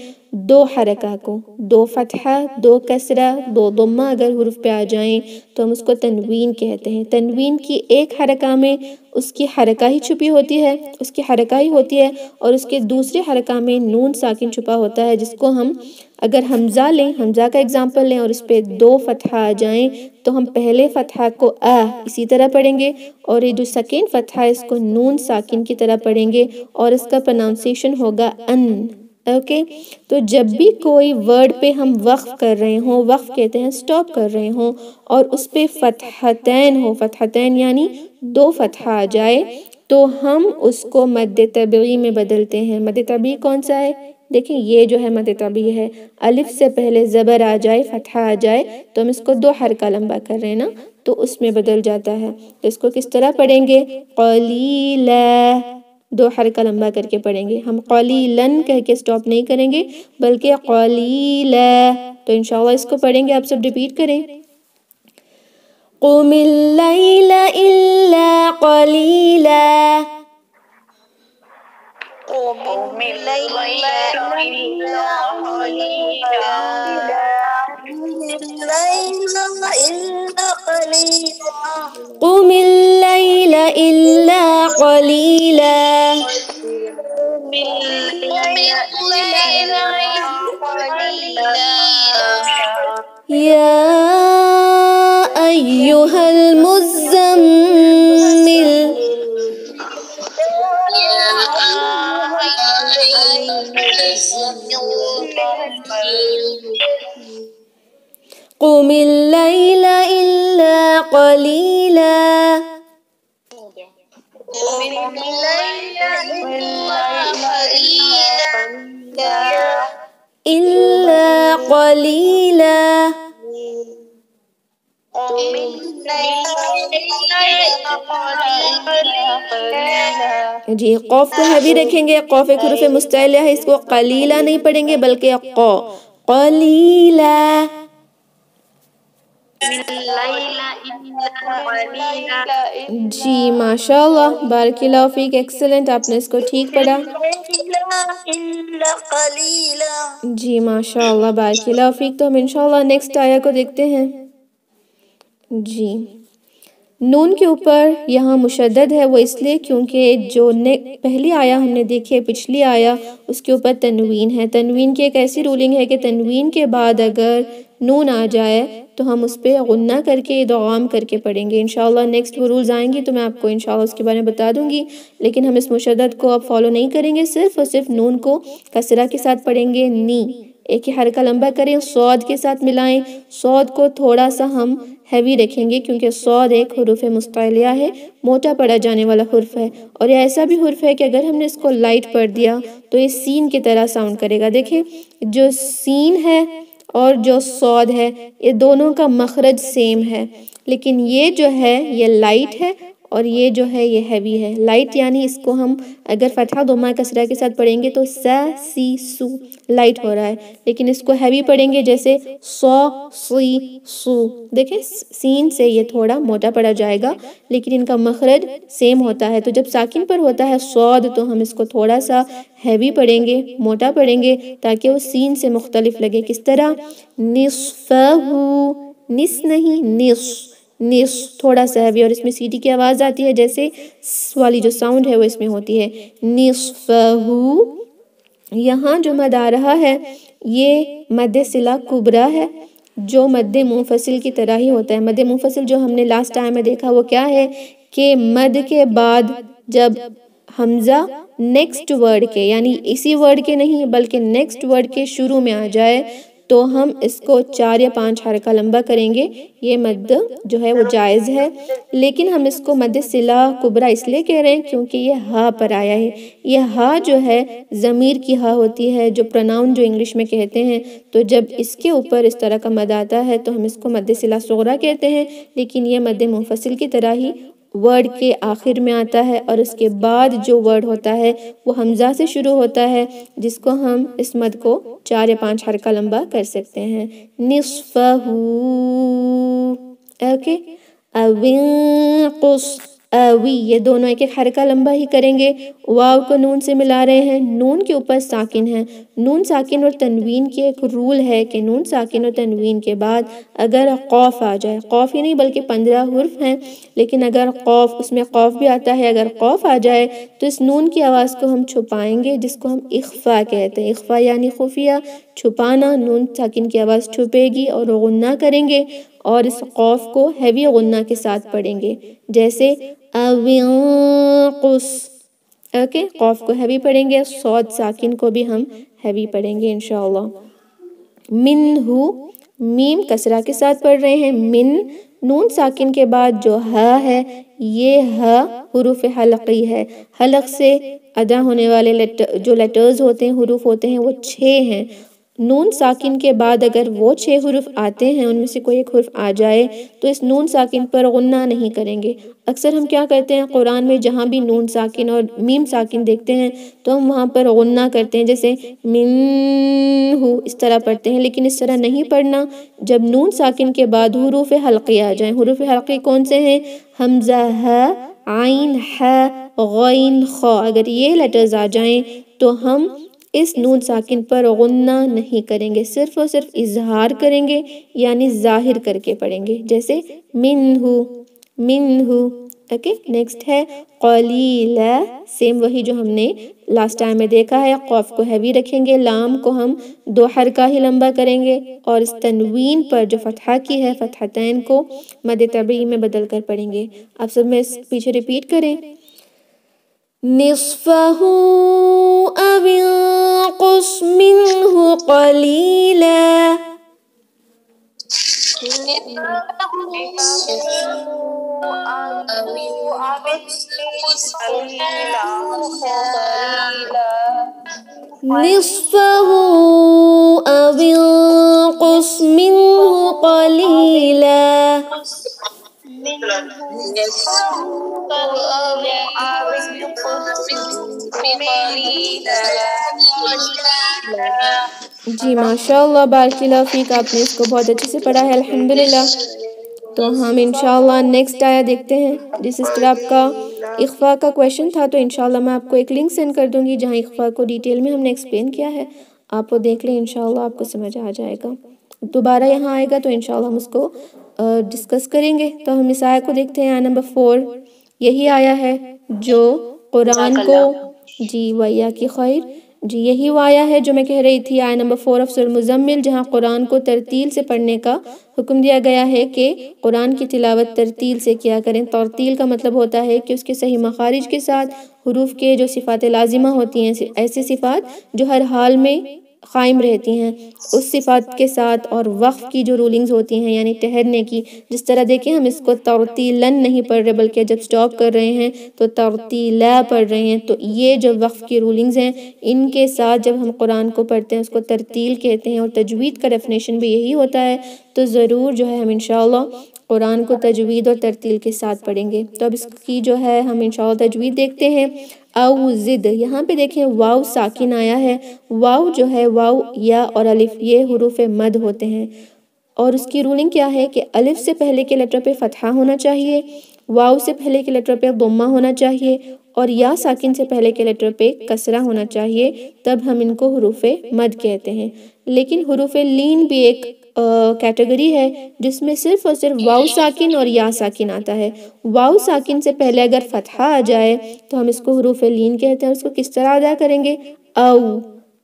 2 حرکہ کو، 2 فتحہ، 2 کسرہ، 2 ضمہ اگر حروف پہ آ جائیں تو ہم اس کو تنوین کہتے ہیں. تنوین کی ایک حرکہ میں اس کی حرکہ ہی چھپی ہوتی ہے، اس کی حرکہ ہی ہوتی ہے، اور اس کے دوسرے حرکہ میں نون ساکن چھپا ہوتا ہے جس کو ہم اگر حمزہ لیں، حمزہ کا اگزامپل لیں اور اس پہ 2 فتحہ آ جائیں تو ہم پہلے فتحہ کو اسی طرح پڑھیں گے اور یہ جو سیکنڈ فتحہ ہے اس کو نون ساکن کی طرح پڑھیں گے اور اس کا پروننسیشن ہوگا ان. اوکے، تو جب بھی کوئی ورڈ پہ ہم وقف کر رہے ہوں، وقف کہتے ہیں سٹاپ کر رہے ہوں، اور اس پہ فتحتین ہو، فتحتین یعنی 2 فتحہ آ جائے تو ہم اس کو مد طبیعی میں بدلتے ہیں. مد طبیعی کون سا ہے؟ دیکھیں یہ جو ہے مد طبیعی ہے. الف سے پہلے زبر آ جائے، فتحہ آ جائے تو ہم اس کو 2 حرکہ لمبا کر رہے ہیں نا، تو اس میں بدل جاتا ہے. تو اس کو کس طرح پڑھیں گے؟ قلیلا، 2 حرکہ لمبا کر کے پڑھیں گے. ہم قلیلن کہہ کے سٹاپ نہیں کریں گے بلکہ قلیلا. تو انشاءاللہ اس کو پڑھیں گے، آپ سب ریپیٹ کریں. قم اللیل الا قلیلا، قم اللیل الا قلیلا، قم اللیل الا قلیلا. قم اللیل الا قلیلا. یا ایھا المزمل، قم اللیل الا قلیلا. الا قلیلا. ومن الليل قليلا. جی قوف کو ہیوی رکھیں گے، قوف ایک حروف مستعلیہ ہے، اس کو قلیلا نہیں پڑھیں گے بلکہ قلیلا. جی ماشاء اللہ، بارک اللہ فیک، ایکسلنٹ، آپ نے اس کو ٹھیک پڑھا. جی ماشاء اللہ، بارک اللہ فیک. تو ہم انشاءاللہ نیکسٹ آیا کو دیکھتے ہیں. جی نون کے اوپر یہاں مشدد ہے، وہ اس لیے کیونکہ جو پہلی آیا ہم نے دیکھی ہے، پچھلی آیا، اس کے اوپر تنوین ہے. تنوین کی ایک ایسی رولنگ ہے کہ تنوین کے بعد اگر نون آ جائے تو ہم اس پہ غنہ کر کے ادغام کر کے پڑھیں گے. انشاءاللہ نیکسٹ وہ رولز آئیں گی تو میں آپ کو انشاءاللہ اس کے بارے میں بتا دوں گی، لیکن ہم اس مشدد کو اب فالو نہیں کریں گے، صرف اور صرف نون کو کسرہ کے ساتھ پڑھیں گے. نی ایک ہی حرکہ لمبا کریں، صاد کے ساتھ ملائیں، صاد کو تھوڑا سا ہم ہیوی رکھیں گے کیونکہ صاد ایک حروف مستعلیہ ہے، موٹا پڑھا جانے والا حرف ہے، اور یہ ایسا بھی حرف ہے کہ اگر ہم نے اس کو لائٹ پڑھ دیا تو یہ سین کی طرح ساؤنڈ کرے گا. دیکھیں جو سین ہے اور جو صاد ہے یہ دونوں کا مخرج سیم ہے، لیکن یہ جو ہے یہ لائٹ ہے اور یہ جو ہے یہ ہیوی ہے. لائٹ یعنی اس کو ہم اگر فتحہ ضمہ کسرہ کے ساتھ پڑھیں گے تو سا سی سو لائٹ ہو رہا ہے، لیکن اس کو ہیوی پڑھیں گے جیسے سو سی سو. دیکھیں سین سے یہ تھوڑا موٹا پڑا جائے گا لیکن ان کا مخرج سیم ہوتا ہے. تو جب ساکن پر ہوتا ہے صاد تو ہم اس کو تھوڑا سا ہیوی پڑھیں گے، موٹا پڑھیں گے تاکہ وہ سین سے مختلف لگے. کس طرح؟ نصفہ، نس نہیں نصف، نصف تھوڑا سا ہیوی، اور اس میں سیٹی کی آواز آتی ہے جیسے س والی جو ساؤنڈ ہے وہ اس میں ہوتی ہے. نصفہ، یہاں جو مد آ رہا ہے یہ مد صلہ کبریٰ ہے جو مد منفصل کی طرح ہی ہوتا ہے. مد منفصل جو ہم نے لاسٹ ٹائم میں دیکھا وہ کیا ہے کہ مد کے بعد جب حمزہ نیکسٹ ورڈ کے یعنی اسی ورڈ کے نہیں بلکہ نیکسٹ ورڈ کے شروع میں آ جائے تو ہم اس کو 4 یا 5 حرکہ لمبا کریں گے. یہ مد جو ہے وہ جائز ہے، لیکن ہم اس کو مد صلہ کبریٰ اس لیے کہہ رہے ہیں کیونکہ یہ ہا پر آیا ہے. یہ ہا جو ہے ضمیر کی ہا ہوتی ہے جو پروناؤن جو انگلش میں کہتے ہیں، تو جب اس کے اوپر اس طرح کا مد آتا ہے تو ہم اس کو مد صلہ صغریٰ کہتے ہیں، لیکن یہ مد منفصل کی طرح ہی ورڈ کے آخر میں آتا ہے اور اس کے بعد جو ورڈ ہوتا ہے وہ حمزہ سے شروع ہوتا ہے جس کو ہم اس مد کو 4 یا 5 حرکہ لمبا کر سکتے ہیں. نصفہ، اوکے، او انقص، اوی، یہ دونوں ایک ایک حرکہ لمبا ہی کریں گے. واو کو نون سے ملا رہے ہیں، نون کے اوپر ساکن ہے. نون ساکن اور تنوین کی ایک رول ہے کہ نون ساکن اور تنوین کے بعد اگر قوف آ جائے، قوف ہی نہیں بلکہ 15 حرف ہیں لیکن اگر قوف، اس میں قوف بھی آتا ہے، اگر قوف آ جائے تو اس نون کی آواز کو ہم چھپائیں گے جس کو ہم اخفا کہتے ہیں. اخفا یعنی خفیہ چھپانا، نون ساکن کی آواز چھپے گی اور غنہ کریں گے اور اس قوف کو ہیوی غنہ کے ساتھ پڑھیں گے جیسے او انقص. اوکے، قوف کو ہیوی پڑھیں گے، صاد ساکن کو بھی ہم ہیوی پڑھیں گے انشاءاللہ. منہ، میم کسرہ کے ساتھ پڑھ رہے ہیں. من، نون ساکن کے بعد جو ہا ہے یہ ہا حروف حلقی ہے. حلق سے ادا ہونے والے جو لیٹرز ہوتے ہیں، حروف ہوتے ہیں، وہ 6 ہیں. نون ساکن کے بعد اگر وہ 6 حروف آتے ہیں ان میں سے کوئی ایک حرف آ جائے تو اس نون ساکن پر غنہ نہیں کریں گے. اکثر ہم کیا کرتے ہیں قرآن میں جہاں بھی نون ساکن اور میم ساکن دیکھتے ہیں تو ہم وہاں پر غنہ کرتے ہیں جیسے منہ، اس طرح پڑھتے ہیں، لیکن اس طرح نہیں پڑھنا. جب نون ساکن کے بعد حروف حلقی آ جائیں، حروف حلقی کون سے ہیں؟ حمزہ، ہا، عین، ہا، غین، خا، اگر یہ لیٹرز آ جائیں تو ہم اس نون ساکن پر غنہ نہیں کریں گے، صرف اور صرف اظہار کریں گے یعنی ظاہر کر کے پڑھیں گے جیسے منہ، منہ. اوکے، نیکسٹ ہے قلیلا، سیم وہی جو ہم نے لاسٹ ٹائم میں دیکھا ہے. قوف کو ہیوی رکھیں گے، لام کو ہم 2 حرکہ ہی لمبا کریں گے اور اس تنوین پر جو فتحہ کی ہے فتحتین کو مد طبیعی میں بدل کر پڑھیں گے. آپ سب میں پیچھے ریپیٹ کریں. نصفہ او انقص منہ قلیلا. نصفه أو ينقص منه قليلا. جی ماشاء اللہ، بارک اللہ فیک، آپ نے اس کو بہت اچھے سے پڑھا ہے الحمدللہ. تو ہم انشاءاللہ نیکسٹ آیا دیکھتے ہیں. جس طرح آپ کا اخفاء کا کویشچن تھا تو انشاءاللہ میں آپ کو ایک لنک سینڈ کر دوں گی جہاں اخفاء کو ڈیٹیل میں ہم نے ایکسپلین کیا ہے. آپ وہ دیکھ لیں، انشاءاللہ آپ کو سمجھ آ جائے گا. دوبارہ یہاں آئے گا تو انشاءاللہ ہم اس کو ڈسکس کریں گے. تو ہم اس آیہ کو دیکھتے ہیں، آیہ نمبر 4. یہی آیہ ہے جو قرآن کو جی وَإِيَّاكِ کی خیر. جی یہی وہ آیہ ہے جو میں کہہ رہی تھی، آیہ نمبر 4 آف سورہ مزمل، جہاں قرآن کو ترتیل سے پڑھنے کا حکم دیا گیا ہے کہ قرآن کی تلاوت ترتیل سے کیا کریں. ترتیل کا مطلب ہوتا ہے کہ اس کے صحیح مخارج کے ساتھ حروف کے جو صفات لازمہ ہوتی ہیں، ایسی صفات جو ہر حال میں قائم رہتی ہیں، اس صفات کے ساتھ، اور وقف کی جو رولنگز ہوتی ہیں یعنی ٹھہرنے کی. جس طرح دیکھیں ہم اس کو ترتیلاً نہیں پڑھ رہے بلکہ جب سٹاپ کر رہے ہیں تو ترتیلا پڑھ رہے ہیں. تو یہ جو وقف کی رولنگز ہیں ان کے ساتھ جب ہم قرآن کو پڑھتے ہیں اس کو ترتیل کہتے ہیں، اور تجوید کا ڈیفینیشن بھی یہی ہوتا ہے. تو ضرور جو ہے ہم انشاءاللہ قرآن کو تجوید اور ترتیل کے ساتھ پڑھیں گے. تو اب اس کی جو ہے ہم انشاءاللہ تجوید دیکھتے ہیں. او زد، یہاں پہ دیکھیں واو ساکن آیا ہے. واو جو ہے، واو یا اور الف یہ حروف مد ہوتے ہیں، اور اس کی رولنگ کیا ہے کہ الف سے پہلے کے لیٹر پہ فتحہ ہونا چاہیے، واو سے پہلے کے لیٹر پہ ضمہ ہونا چاہیے، اور یا ساکن سے پہلے کے لیٹر پہ کسرہ ہونا چاہیے. تب ہم ان کو حروف مد کہتے ہیں. لیکن حروف لین بھی ایک کیٹیگری ہے جس میں صرف اور صرف واو ساکن اور یا ساکن آتا ہے. واو ساکن سے پہلے اگر فتحہ آ جائے تو ہم اس کو حروف لین کہتے ہیں. اس کو کس طرح ادا کریں گے؟ او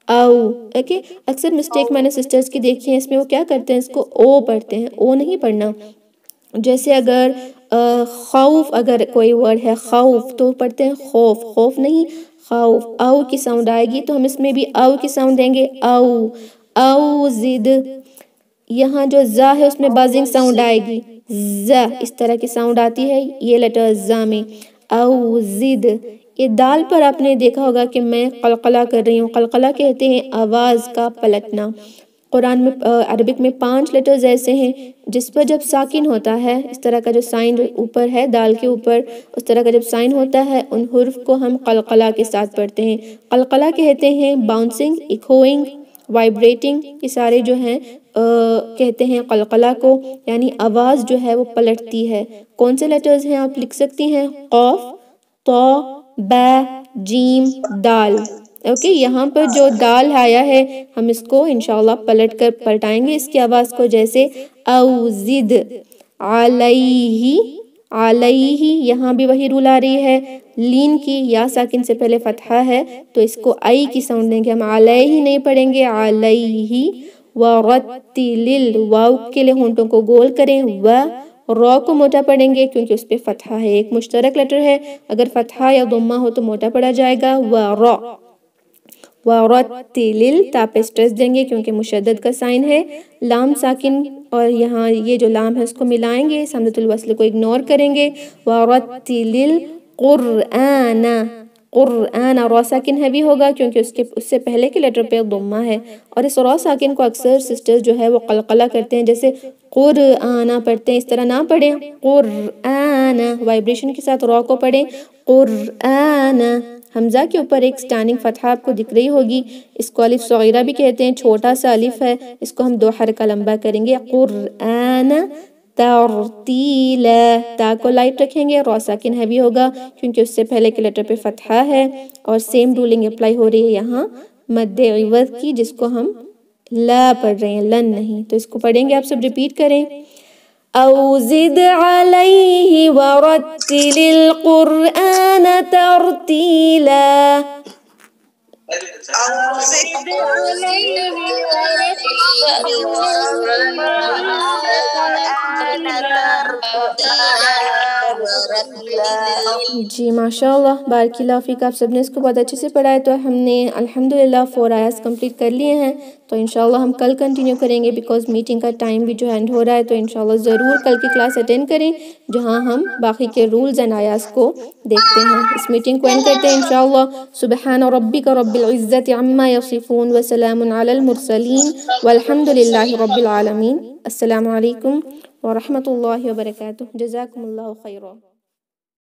او. اوکے، اکثر مسٹیک میں نے سسٹرز کی دیکھی ہیں، اس میں وہ کیا کرتے ہیں، اس کو او پڑھتے ہیں. او نہیں پڑھنا. جیسے اگر خوف، اگر کوئی ورڈ ہے خوف تو پڑھتے ہیں خوف، خوف نہیں خوف. او کی ساؤنڈ آئے گی تو ہم اس میں بھی او کی ساؤنڈ دیں گے. او او زد. یہاں جو زا ہے اس میں بازنگ ساؤنڈ آئے گی، زا اس طرح کی ساؤنڈ آتی ہے یہ لیٹر زا میں. او زد. یہ دال پر آپ نے دیکھا ہوگا کہ میں قلقلہ کر رہی ہوں. قلقلہ کہتے ہیں آواز کا پلٹنا. قرآن میں عربک میں 5 لیٹرز ایسے ہیں جس پر جب ساکن ہوتا ہے، اس طرح کا جو سائن اوپر ہے دال کے اوپر، اس طرح کا جب سائن ہوتا ہے ان حرف کو ہم قلقلہ کے ساتھ پڑھتے ہیں. قلقلہ کہتے ہیں باؤنسنگ، ایکوئنگ، وائبریٹنگ، یہ سارے جو ہیں کہتے ہیں قلقلہ کو، یعنی آواز جو ہے وہ پلٹتی ہے. کون سے لیٹرز ہیں آپ لکھ سکتی ہیں؟ قاف، طا، با، جیم، دال. اوکے، یہاں پر جو دال آیا ہے ہم اس کو انشاءاللہ پلٹ کر پلٹائیں گے اس کی آواز کو، جیسے او زد علیہ. علیہ یہاں بھی وہی رول آ رہی ہے لین کی، یا ساکن سے پہلے فتحہ ہے تو اس کو آئی کی ساؤنڈ دیں گے ہم. علیہ نہیں پڑھیں گے، علیہ. ورتل، واو کے لئے ہونٹوں کو گول کریں، را کو موٹا پڑھیں گے کیونکہ اس پہ فتحہ ہے، ایک مشترک لیٹر ہے، اگر فتحہ یا ضمہ ہو تو موٹا پڑھا جائے گا. ورا. ورتل، تا پہ سٹریس دیں گے کیونکہ مشدد کا سائن ہے. لام ساکن اور یہاں یہ جو لام ہے اس کو ملائیں گے، سمدۃ الوصل کو اگنور کریں گے. ورتل قرآن. قرآن را ساکن ہیوی ہوگا کیونکہ اس سے پہلے کے لیٹر پہ ضمہ ہے، اور اس را ساکن کو اکثر سسٹر جو ہے وہ قلقلہ کرتے ہیں، جیسے قرآن پڑھتے ہیں، اس طرح نہ پڑھیں قرآن، وائبریشن کے ساتھ را کو پڑھیں قرآن. حمزہ کے اوپر ایک سٹینڈنگ فتحہ آپ کو دکھ رہی ہوگی، اس کو الف صغیرہ بھی کہتے ہیں، چھوٹا سا الف ہے، اس کو ہم 2 حرکہ لمبا کریں گے. قرآن ترتیلا. تا کو لائٹ رکھیں گے، را ساکن ہیوی ہوگا کیونکہ اس سے پہلے کے لیٹر پہ فتحہ ہے، اور سیم رولنگ اپلائی ہو رہی ہے یہاں مد عوض کی، جس کو ہم لا پڑھ رہے ہیں، لن نہیں. تو اس کو پڑھیں گے، آپ سب ریپیٹ کریں. او زد علیہ ورتل القرآن ترتیلا. جی ماشاء اللہ، بارک اللہ فیک، آپ سب نے اس کو بہت اچھے سے پڑھا ہے. تو ہم نے الحمدللہ 4 آیات کمپلیٹ کر لیے ہیں. تو انشاءاللہ ہم کل کنٹینیو کریں گے بیکاز میٹنگ کا ٹائم بھی جو اینڈ ہو رہا ہے. تو انشاءاللہ ضرور کل کی کلاس اٹینڈ کریں جہاں ہم باقی کے رولز اینڈ آیات کو دیکھتے ہیں. اس میٹنگ کو اینڈ کرتے ہیں انشاءاللہ. سبحان ربک رب العزت عما یصفون وسلام علی المرسلین والحمد للہ رب العالمین. السلام علیکم ورحمۃ اللہ وبرکاتہ. جزاکم اللہ خیرا.